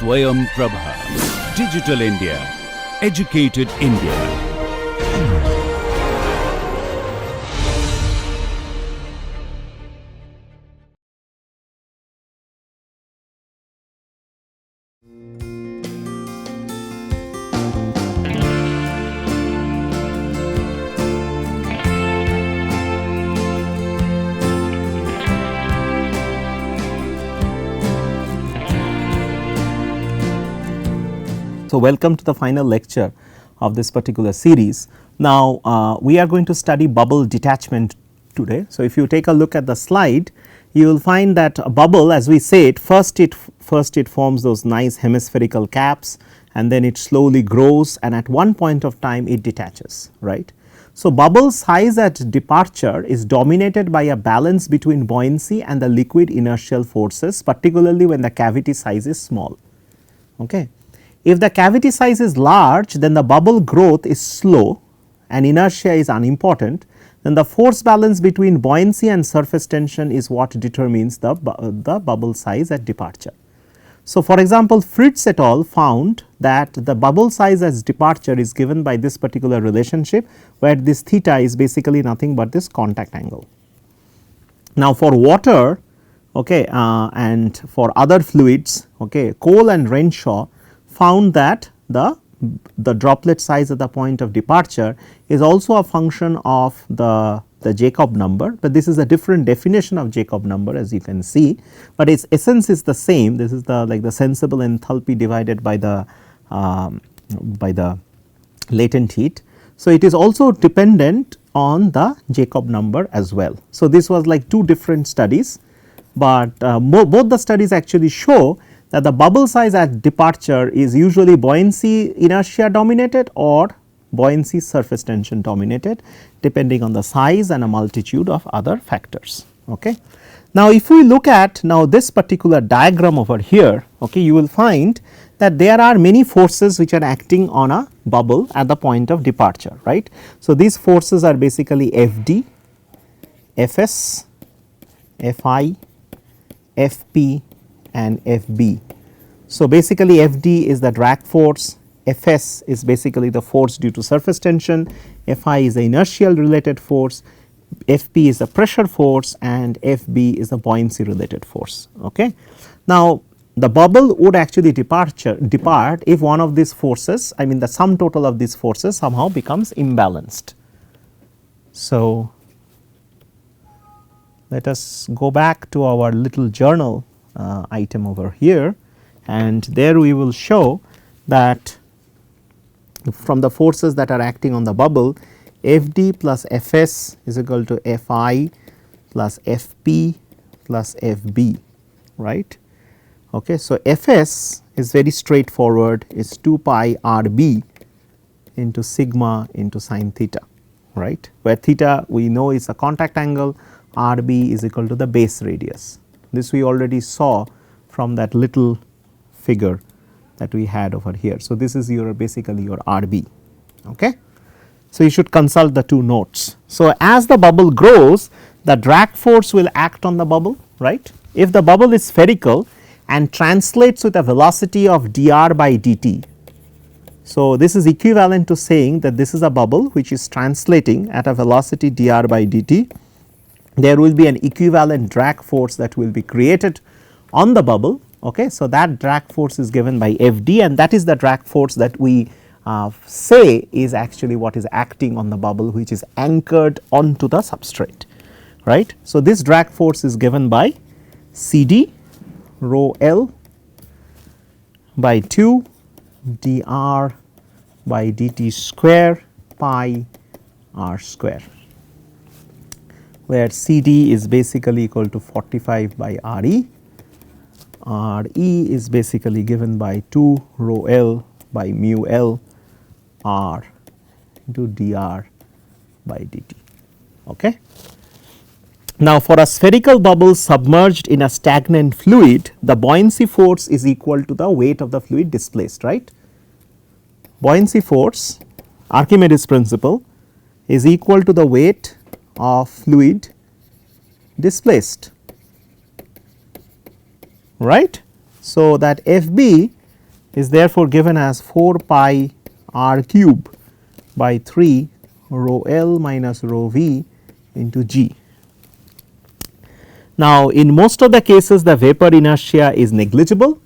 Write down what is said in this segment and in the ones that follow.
SwayamPrabha. Digital India. Educated India. So, welcome to the final lecture of this particular series. Now, we are going to study bubble detachment today. So, if you take a look at the slide, you will find that a bubble, as we said, first it forms those nice hemispherical caps, and then it slowly grows, and at one point of time it detaches, right. So, bubble size at departure is dominated by a balance between buoyancy and the liquid inertial forces, particularly when the cavity size is small. Okay. If the cavity size is large, then the bubble growth is slow and inertia is unimportant, then the force balance between buoyancy and surface tension is what determines the bubble size at departure. So, for example, Fritz et al. Found that the bubble size as departure is given by this particular relationship, where this theta is basically nothing but this contact angle. Now, for water, okay, and for other fluids, okay, Cole and Renshaw found that the droplet size at the point of departure is also a function of the Jacob number, but this is a different definition of Jacob number, as you can see, but its essence is the same. This is the like the sensible enthalpy divided by the latent heat. So, it is also dependent on the Jacob number as well. So, this was like two different studies, but both the studies actually show that the bubble size at departure is usually buoyancy inertia dominated or buoyancy surface tension dominated, depending on the size and a multitude of other factors. Okay. Now, if we look at now this particular diagram over here, okay, you will find that there are many forces which are acting on a bubble at the point of departure, right. So, these forces are basically Fd, Fs, Fi, Fp and Fb. So, basically Fd is the drag force, Fs is basically the force due to surface tension, Fi is the inertial related force, Fp is the pressure force, and Fb is the buoyancy related force. Okay. Now, the bubble would actually depart if one of these forces, I mean the sum total of these forces somehow becomes imbalanced. So, let us go back to our little journal item over here, and there we will show that from the forces that are acting on the bubble, Fd plus Fs is equal to Fi plus Fp plus Fb, right. Okay. So, Fs is very straightforward, is 2 pi Rb into sigma into sin theta, right, where theta we know is a contact angle, Rb is equal to the base radius. This we already saw from that little figure that we had over here. So, this is your basically your Rb. Okay. So, you should consult the two notes. So, as the bubble grows, the drag force will act on the bubble, right. If the bubble is spherical and translates with a velocity of dr by dt. So, this is equivalent to saying that this is a bubble which is translating at a velocity dr by dt. There will be an equivalent drag force that will be created on the bubble. Okay. So, that drag force is given by Fd, and that is the drag force that we say is actually what is acting on the bubble, which is anchored onto the substrate, right. So, this drag force is given by Cd rho L by 2 dr by dt square pi r square, where Cd is basically equal to 45 by Re, Re is basically given by 2 rho L by mu L R into dr by dt. Okay. Now, for a spherical bubble submerged in a stagnant fluid, the buoyancy force is equal to the weight of the fluid displaced, right. Buoyancy force, Archimedes principle, is equal to the weight of fluid displaced, right. So, that Fb is therefore given as 4 pi r cube by 3 rho L minus rho V into G. Now, in most of the cases the vapor inertia is negligible,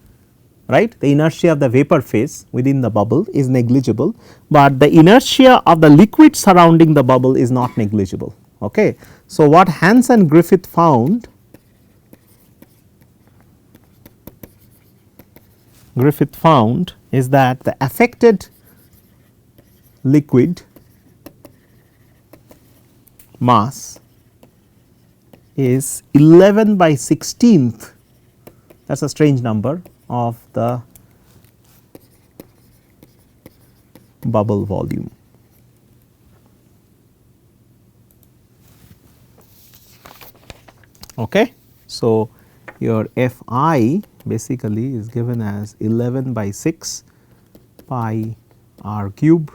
right. The inertia of the vapor phase within the bubble is negligible, but the inertia of the liquid surrounding the bubble is not negligible. Okay. So, what Hans and Griffith found is that the affected liquid mass is 11 by 16th, that is a strange number, of the bubble volume. Okay. So, your Fi basically is given as 11 by 6 pi r cube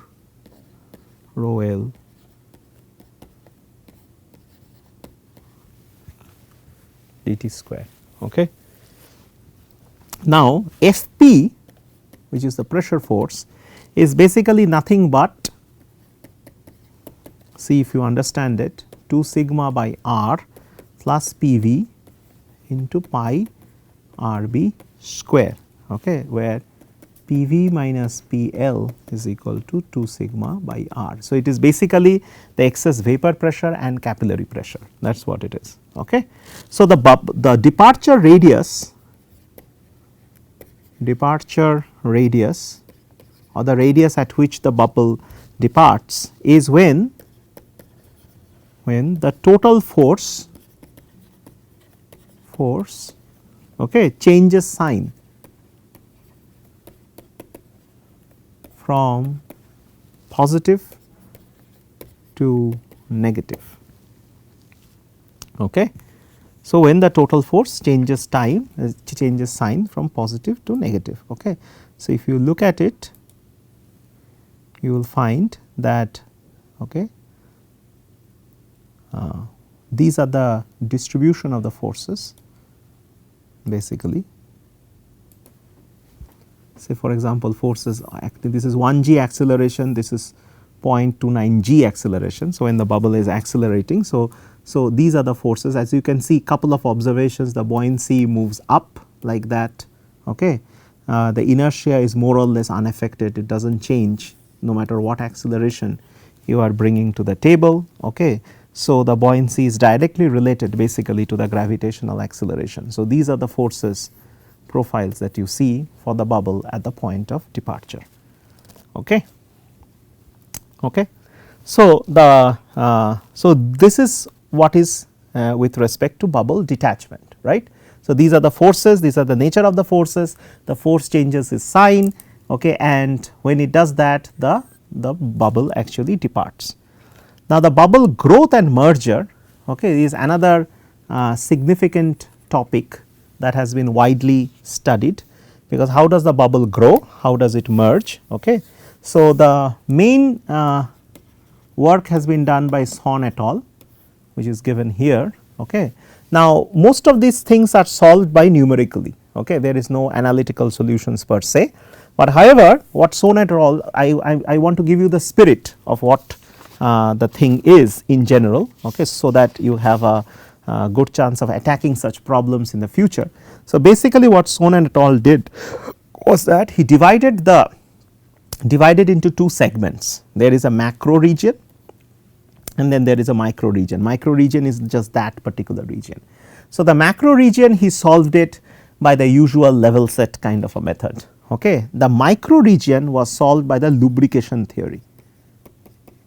rho L dt square. Okay. Now, Fp, which is the pressure force, is basically nothing but, see if you understand it, 2 sigma by r plus Pv into pi Rb square, okay, where Pv minus Pl is equal to 2 sigma by r. So, it is basically the excess vapor pressure and capillary pressure, that is what it is. Okay. So, the departure radius or the radius at which the bubble departs is when the total force okay, changes sign from positive to negative. Okay. So, when the total force changes sign from positive to negative. Okay. So, if you look at it, you will find that okay, these are the distribution of the forces basically. Say for example, forces acting, this is 1 g acceleration, this is 0.29 g acceleration. So, when the bubble is accelerating, so these are the forces. As you can see, couple of observations, the buoyancy moves up like that. Okay. The inertia is more or less unaffected, it does not change no matter what acceleration you are bringing to the table. Okay. So, the buoyancy is directly related basically to the gravitational acceleration. So, these are the forces profiles that you see for the bubble at the point of departure. Okay. Okay. So, this is what is with respect to bubble detachment, right. So, these are the forces, these are the nature of the forces, the force changes its sign, okay, and when it does that, the bubble actually departs. Now, the bubble growth and merger, okay, is another significant topic that has been widely studied, because how does the bubble grow, how does it merge. Okay. So, the main work has been done by Son et al, which is given here. Okay. Now, most of these things are solved by numerically, okay. There is no analytical solutions per se, but however, what Son et al, I want to give you the spirit of what the thing is in general, okay, so that you have a good chance of attacking such problems in the future. So, basically what Son et al did was that he divided into two segments. There is a macro region and then there is a micro region. Micro region is just that particular region. So, the macro region he solved it by the usual level set kind of a method. Okay. The micro region was solved by the lubrication theory.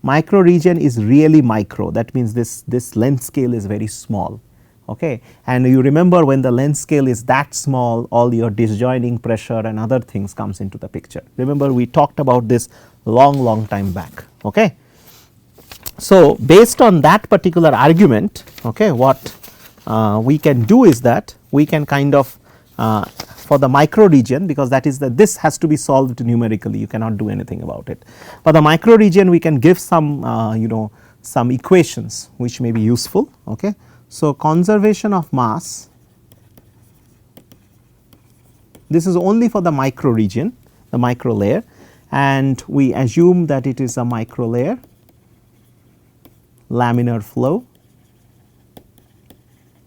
Micro region is really micro, that means this length scale is very small. Okay. And you remember when the length scale is that small, all your disjoining pressure and other things comes into the picture. Remember we talked about this long time back. Okay. So, based on that particular argument, okay, what we can do is that we can kind of for the micro region, because that is this has to be solved numerically, you cannot do anything about it. For the micro region we can give some some equations which may be useful. Okay. So, conservation of mass, this is only for the micro region, the micro layer, and we assume that it is a micro layer, laminar flow.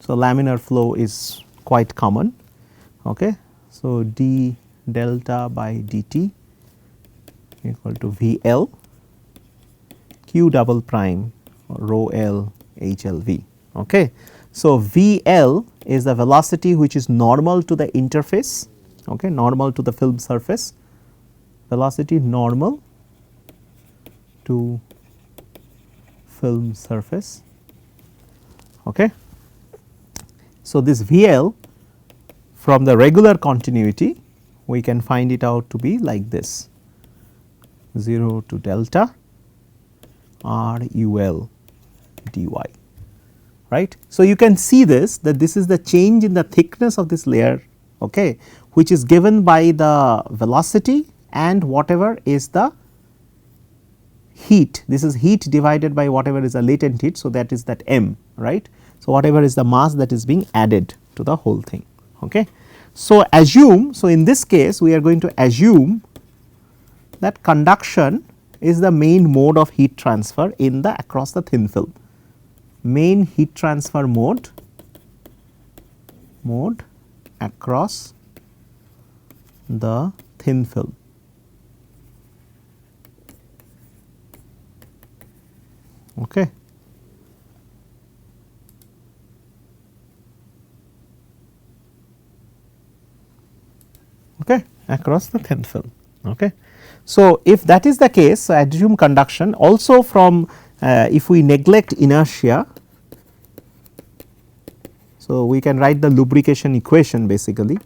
So, laminar flow is quite common. Okay. So, d delta by dt equal to V L q double prime rho L H L V. Okay. So, V L is the velocity which is normal to the interface, okay, normal to the film surface, velocity normal to film surface. Okay. So, this V L from the regular continuity we can find it out to be like this, 0 to delta R U L dy, right. So, you can see this, that this is the change in the thickness of this layer, okay, which is given by the velocity and whatever is the heat. This is heat divided by whatever is the latent heat. So, that is that m, right. So, whatever is the mass that is being added to the whole thing. Okay. So, assume, so in this case we are going to assume that conduction is the main mode of heat transfer in the across the thin film. Main heat transfer mode across the thin film. Okay. Okay, across the thin film. Okay. So, if that is the case, so assume conduction also from if we neglect inertia. So, we can write the lubrication equation basically.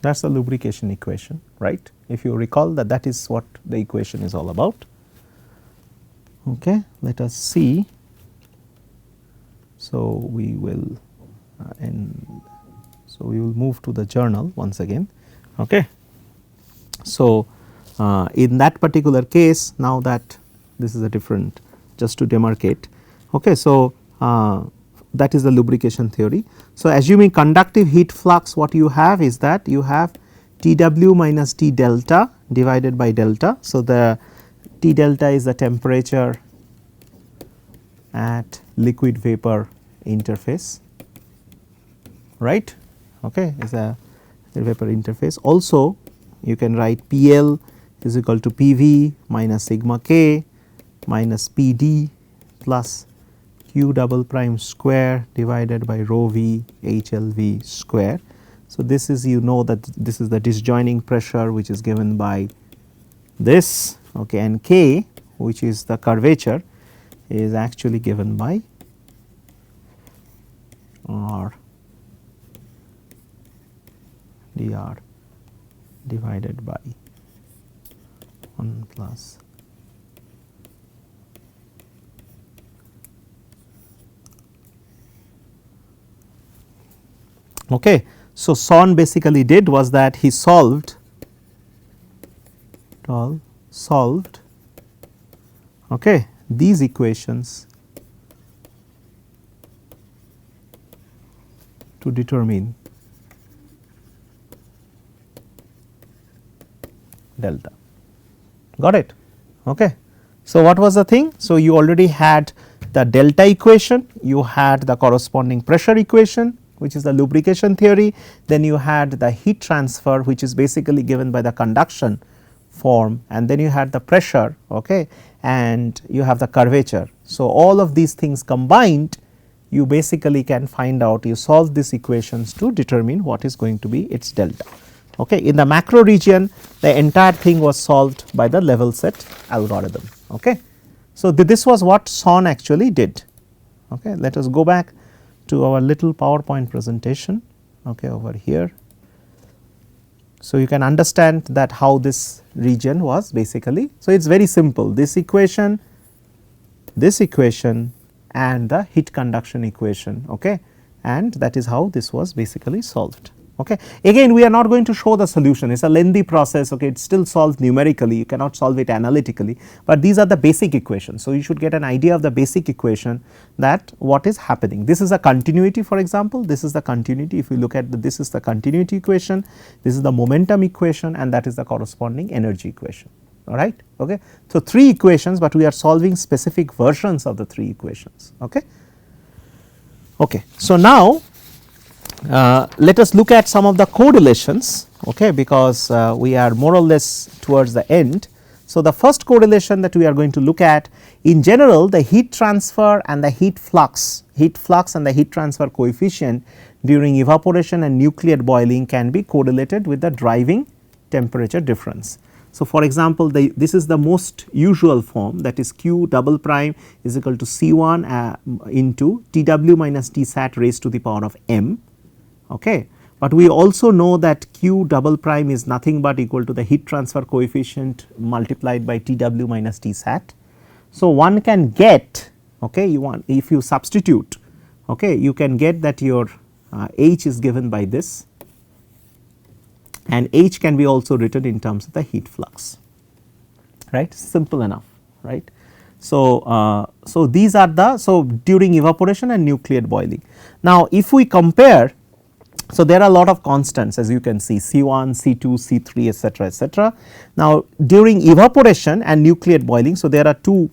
That is the lubrication equation, right. If you recall that, that is what the equation is all about. Okay. Let us see. So, we will we will move to the journal once again. Okay. So, in that particular case, now that this is a different, just to demarcate. Okay. So, that is the lubrication theory. So, assuming conductive heat flux, what you have is that you have T W minus T delta divided by delta. So, the T delta is the temperature at liquid vapor interface, right. Okay, is a vapor interface. Also, you can write P L is equal to P V minus sigma k minus P D plus q double prime square divided by rho v H L v square. So, this is, you know, that this is the disjoining pressure which is given by this, okay, and k, which is the curvature, is actually given by R dr divided by 1 plus okay. So, Son basically did was that he solved okay, these equations to determine delta. Got it? Okay. So, what was the thing? So, you already had the delta equation, you had the corresponding pressure equation, which is the lubrication theory, then you had the heat transfer, which is basically given by the conduction form, and then you had the pressure, okay, and you have the curvature. So, all of these things combined, you basically can find out, you solve these equations to determine what is going to be its delta. Okay. In the macro region, the entire thing was solved by the level set algorithm. Okay. So, this was what Son actually did. Okay. Let us go back to our little PowerPoint presentation, okay, over here. So, you can understand that how this region was basically. So, it is very simple, this equation and the heat conduction equation, okay, and that is how this was basically solved. Okay. Again, we are not going to show the solution, it is a lengthy process, okay. It is still solved numerically, you cannot solve it analytically, but these are the basic equations. So, you should get an idea of the basic equation, that what is happening. This is a continuity, for example, this is the continuity. If you look at this is the continuity equation, this is the momentum equation, and that is the corresponding energy equation, alright. Okay. So, 3 equations, but we are solving specific versions of the 3 equations. Okay. Okay. So, now let us look at some of the correlations, okay, because we are more or less towards the end. So, the first correlation that we are going to look at, in general the heat transfer and the heat flux and the heat transfer coefficient during evaporation and nucleate boiling can be correlated with the driving temperature difference. So, for example, this is the most usual form, that is Q double prime is equal to C1 into Tw minus Tsat raised to the power of m. Okay. But we also know that Q double prime is nothing but equal to the heat transfer coefficient multiplied by Tw minus Tsat. So, one can get, okay, if you substitute, okay, you can get that your H is given by this, and H can be also written in terms of the heat flux, right, simple enough, right. So, so these are the, so during evaporation and nucleate boiling. Now, if we compare, so there are a lot of constants, as you can see, C1, C2, C3, etc., etc. Now, during evaporation and nucleate boiling, so there are 2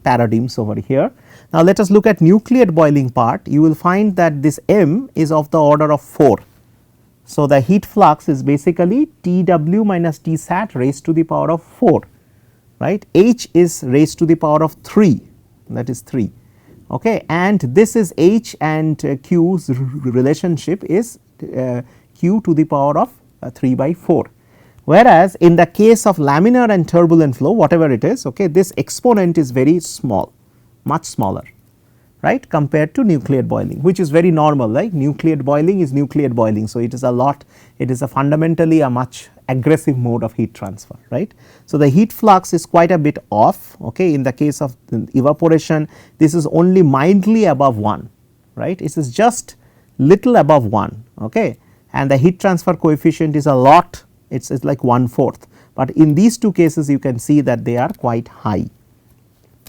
paradigms over here. Now, let us look at nucleate boiling part. You will find that this m is of the order of 4. So, the heat flux is basically Tw minus Tsat raised to the power of 4, right. H is raised to the power of 3, that is 3. Okay, and this is H and Q's relationship is Q to the power of 3 by 4. Whereas, in the case of laminar and turbulent flow, whatever it is, okay, this exponent is very small, much smaller, right, compared to nucleate boiling, which is very normal, like nucleate boiling is nucleate boiling. So, it is a lot, it is a fundamentally a much aggressive mode of heat transfer, right. So, the heat flux is quite a bit off, okay. In the case of evaporation, this is only mildly above 1, right, it is just little above 1, okay, and the heat transfer coefficient is a lot, it is like 1/4, but in these 2 cases you can see that they are quite high.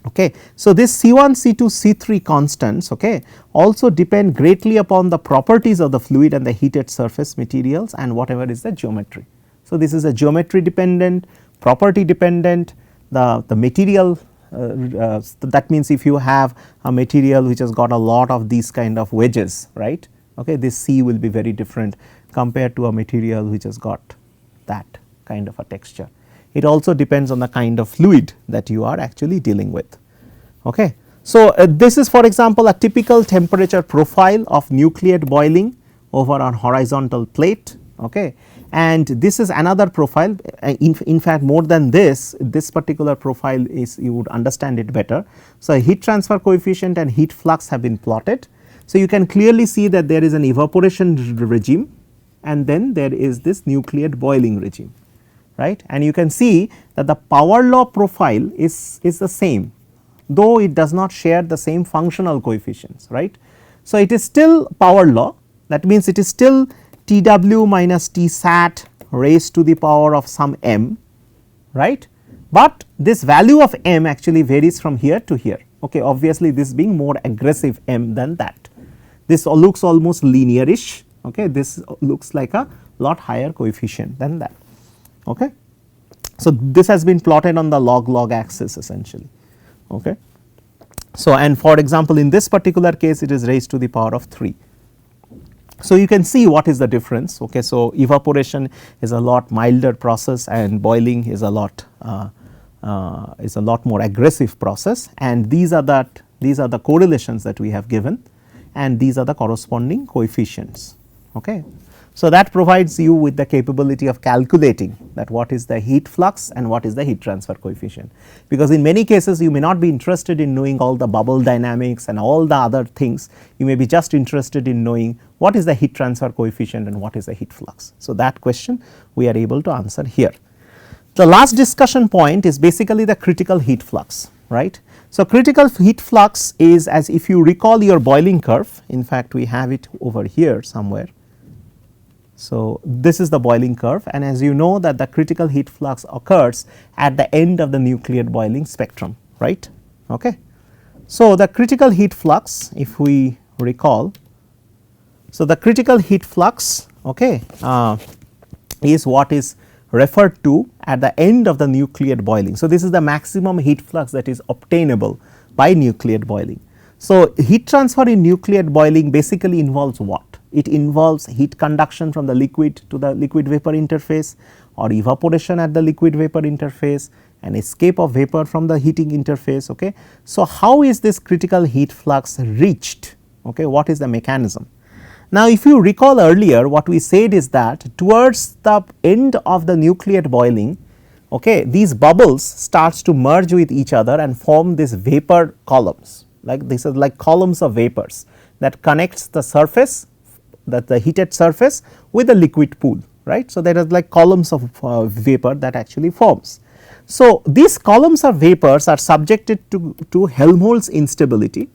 Okay. So, this C1, C2, C3 constants, okay, also depend greatly upon the properties of the fluid and the heated surface materials and whatever is the geometry. So, this is a geometry dependent, property dependent, the material that means if you have a material which has got a lot of these kind of wedges, right, okay, this C will be very different compared to a material which has got that kind of a texture. It also depends on the kind of fluid that you are actually dealing with. Okay. So, this is for example a typical temperature profile of nucleate boiling over a horizontal plate, okay, and this is another profile. In fact, more than this particular profile is, you would understand it better. So, heat transfer coefficient and heat flux have been plotted. So, you can clearly see that there is an evaporation regime and then there is this nucleate boiling regime, right, and you can see that the power law profile is the same, though it does not share the same functional coefficients, right. So, it is still power law, that means it is still Tw minus Tsat raised to the power of some m, right, but this value of m actually varies from here to here, okay, obviously this being more aggressive m than that. This looks almost linearish, okay, this looks like a lot higher coefficient than that. Okay. So, this has been plotted on the log axis essentially. Okay. So, and for example, in this particular case it is raised to the power of 3. So, you can see what is the difference. Okay. So, evaporation is a lot milder process and boiling is a lot more aggressive process, and these are the correlations that we have given, and these are the corresponding coefficients. Okay. So, that provides you with the capability of calculating that what is the heat flux and what is the heat transfer coefficient, because in many cases you may not be interested in knowing all the bubble dynamics and all the other things, you may be just interested in knowing what is the heat transfer coefficient and what is the heat flux. So, that question we are able to answer here. The last discussion point is basically the critical heat flux, right. So, critical heat flux is, as if you recall your boiling curve, in fact we have it over here somewhere. So, this is the boiling curve, and as you know that the critical heat flux occurs at the end of the nuclear boiling spectrum, right. Okay. So, the critical heat flux, if we recall, so the critical heat flux, okay, is what is referred to at the end of the nuclear boiling. So, this is the maximum heat flux that is obtainable by nuclear boiling. So, heat transfer in nuclear boiling basically involves what? It involves heat conduction from the liquid to the liquid vapor interface, or evaporation at the liquid vapor interface, and escape of vapor from the heating interface. Okay. So, how is this critical heat flux reached? Okay. What is the mechanism? Now, if you recall earlier, what we said is that towards the end of the nuclear boiling, okay, these bubbles starts to merge with each other and form these vapor columns, like this is like columns of vapors that connects the surface, that the heated surface with the liquid pool, right. So, there are like columns of vapor that actually forms. So, these columns of vapors are subjected to Helmholtz instability.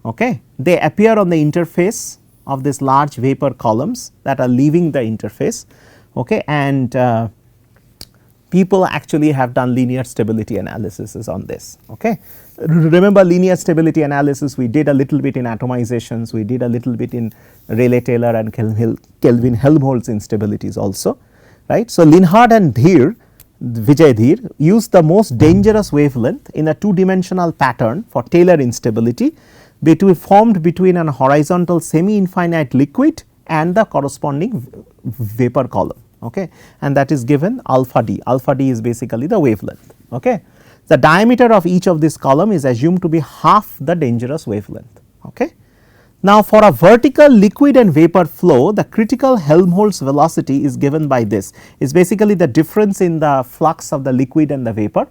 Okay. They appear on the interface of these large vapor columns that are leaving the interface, okay, and people actually have done linear stability analysis on this. Okay. Remember linear stability analysis, we did a little bit in atomizations, we did a little bit in Rayleigh-Taylor and Kelvin Helmholtz instabilities also, right. So, Linhart and Vijay Dheer used the most dangerous wavelength in a 2-dimensional pattern for Taylor instability formed between an horizontal semi-infinite liquid and the corresponding vapor column, okay, and that is given alpha d. Alpha d is basically the wavelength. Okay. The diameter of each of this column is assumed to be half the dangerous wavelength. Okay. Now, for a vertical liquid and vapor flow, the critical Helmholtz velocity is given by this, is basically the difference in the flux of the liquid and the vapor.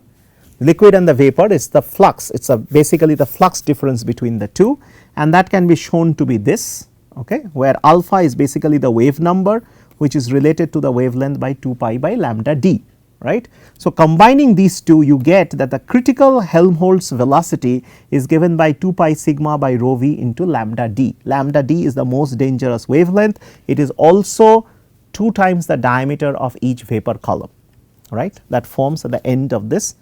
Liquid and the vapor is the flux, it is basically the flux difference between the two, and that can be shown to be this, okay, where alpha is basically the wave number which is related to the wavelength by 2 pi by lambda d, right. So, combining these two, you get that the critical Helmholtz velocity is given by 2 pi sigma by rho v into lambda d. Lambda d is the most dangerous wavelength, it is also 2 times the diameter of each vapor column, right, that forms at the end of this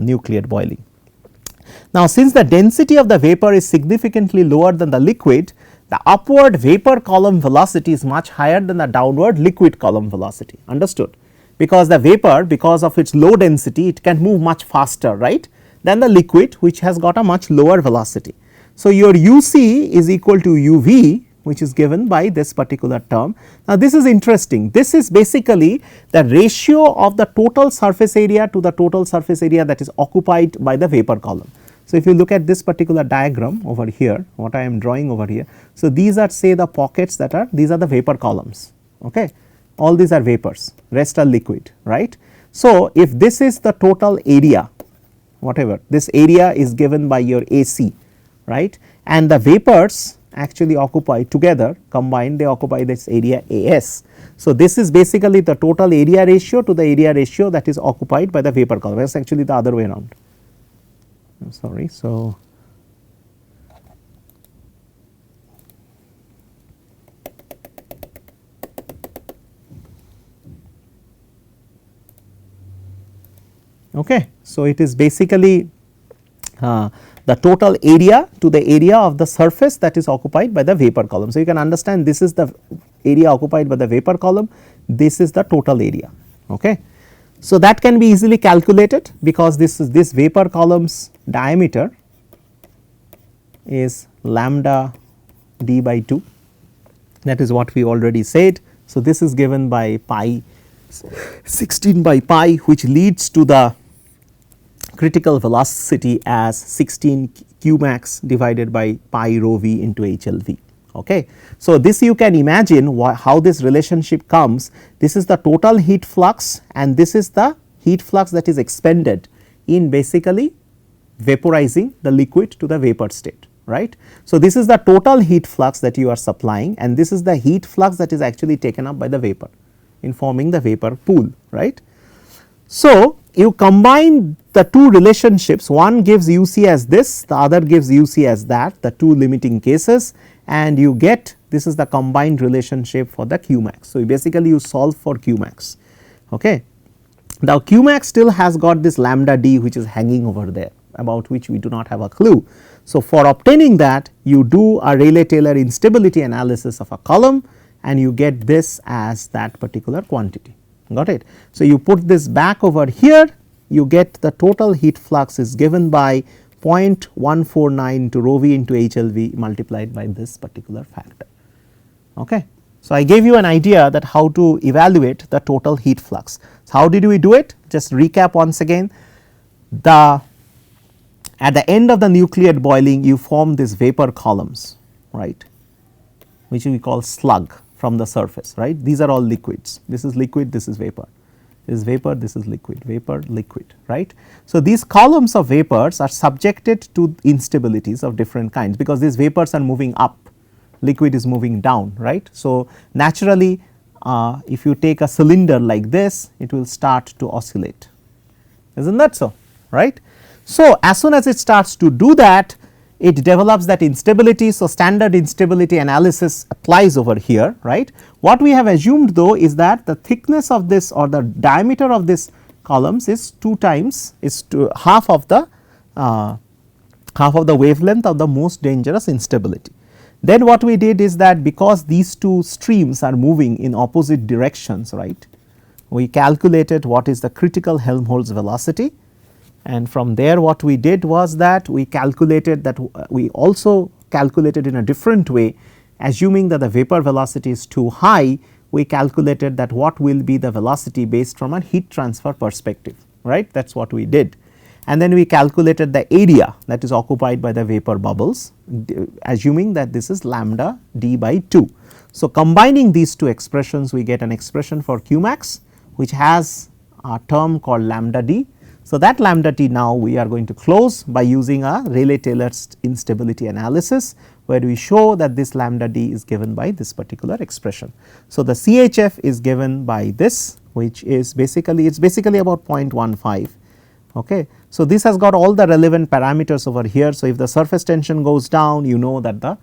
nuclear boiling. Now, since the density of the vapor is significantly lower than the liquid, the upward vapor column velocity is much higher than the downward liquid column velocity, understood, because the vapor, because of its low density, it can move much faster, right, than the liquid which has got a much lower velocity. So, your UC is equal to UV, which is given by this particular term. Now, this is interesting, this is basically the ratio of the total surface area to the total surface area that is occupied by the vapor column. So, if you look at this particular diagram over here, what I am drawing over here, so these are say the pockets that are, these are the vapor columns, okay, all these are vapors, rest are liquid, right. So, if this is the total area, whatever, this area is given by your AC, right, and the vapors actually occupy together combined, they occupy this area AS. So, this is basically the total area ratio to the area ratio that is occupied by the vapor column, it is actually the other way around, I am sorry. So, okay. So, it is basically the total area to the area of the surface that is occupied by the vapor column. So, you can understand this is the area occupied by the vapor column, this is the total area. Okay. So, that can be easily calculated because this vapor column's diameter is lambda d by 2, that is what we already said. So, this is given by pi 16 by pi, which leads to the critical velocity as 16 q max divided by pi rho v into HLV. Okay. So, this you can imagine how this relationship comes, this is the total heat flux and this is the heat flux that is expended in basically vaporizing the liquid to the vapor state, right. So, this is the total heat flux that you are supplying and this is the heat flux that is actually taken up by the vapor in forming the vapor pool, right. So, you combine the two relationships, one gives UC as this, the other gives UC as that, the two limiting cases, and you get this is the combined relationship for the Qmax. So, basically you solve for Qmax. Okay. Now, Qmax still has got this lambda d which is hanging over there, about which we do not have a clue. So, for obtaining that, you do a Rayleigh-Taylor instability analysis of a column and you get this as that particular quantity, got it. So, you put this back over here, you get the total heat flux is given by 0.149 to rho v into HLV multiplied by this particular factor. Okay. So, I gave you an idea that how to evaluate the total heat flux. So, how did we do it? Just recap once again. At the end of the nucleate boiling, you form these vapor columns, right, which we call slug from the surface, right. These are all liquids. This is liquid, this is vapor. This is vapor, this is liquid, vapor, liquid, right. So, these columns of vapors are subjected to instabilities of different kinds, because these vapors are moving up, liquid is moving down, right. So, naturally if you take a cylinder like this, it will start to oscillate, is not that so, right. So, as soon as it starts to do that, it develops that instability. So, standard instability analysis applies over here, right. What we have assumed though is that the thickness of this or the diameter of this columns is 2 times is to half of the wavelength of the most dangerous instability. Then what we did is that because these two streams are moving in opposite directions, right, we calculated what is the critical Helmholtz velocity, and from there what we did was that we calculated that we also calculated in a different way, assuming that the vapor velocity is too high, we calculated that what will be the velocity based from a heat transfer perspective, right, that is what we did. And then we calculated the area that is occupied by the vapor bubbles, assuming that this is lambda d by 2. So, combining these two expressions, we get an expression for Qmax which has a term called lambda d. So, that lambda d now we are going to close by using a Rayleigh-Taylor instability analysis, where we show that this lambda d is given by this particular expression. So, the CHF is given by this, which is basically, it is basically about 0.15. Okay. So, this has got all the relevant parameters over here. So, if the surface tension goes down, you know that the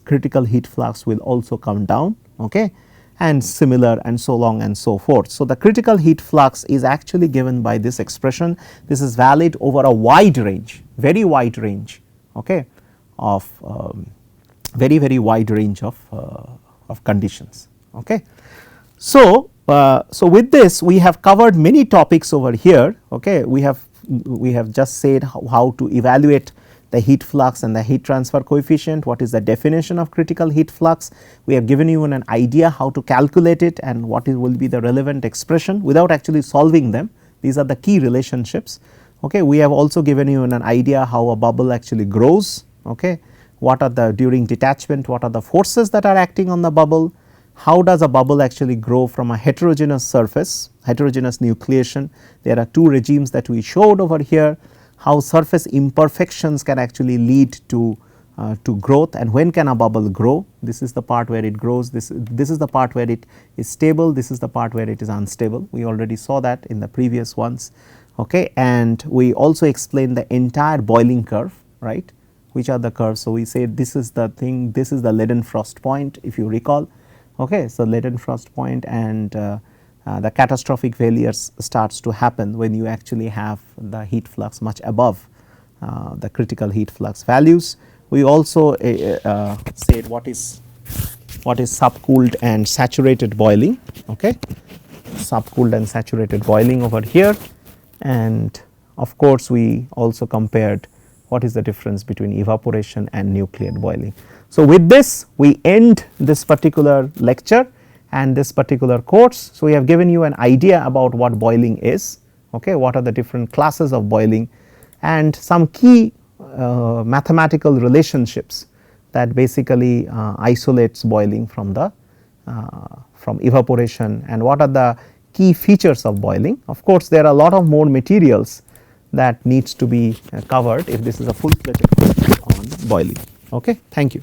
critical heat flux will also come down, okay, and similar and so long and so forth. So, the critical heat flux is actually given by this expression. This is valid over a wide range, very wide range, okay, of very wide range of conditions. Okay. So, with this we have covered many topics over here. Okay. We have just said how to evaluate the heat flux and the heat transfer coefficient, what is the definition of critical heat flux. We have given you an idea how to calculate it and what will be the relevant expression without actually solving them. These are the key relationships. Okay. We have also given you an idea how a bubble actually grows. Okay. What are the, during detachment, what are the forces that are acting on the bubble, how does a bubble actually grow from a heterogeneous surface, heterogeneous nucleation. There are two regimes that we showed over here, how surface imperfections can actually lead to growth, and when can a bubble grow. This is the part where it grows, this is the part where it is stable, this is the part where it is unstable. We already saw that in the previous ones. Okay. And we also explained the entire boiling curve, right, which are the curves. So, we say this is the thing, this is the Leidenfrost point, if you recall. Okay. So, Leidenfrost point, and the catastrophic failures starts to happen when you actually have the heat flux much above the critical heat flux values. We also said what is subcooled and saturated boiling, okay, subcooled and saturated boiling over here, and of course we also compared what is the difference between evaporation and nucleate boiling. So, with this we end this particular lecture and this particular course. So, we have given you an idea about what boiling is, okay, what are the different classes of boiling, and some key mathematical relationships that basically isolates boiling from the from evaporation, and what are the key features of boiling. Of course, there are a lot of more materials that needs to be covered if this is a full-fledged course on boiling. Okay, thank you.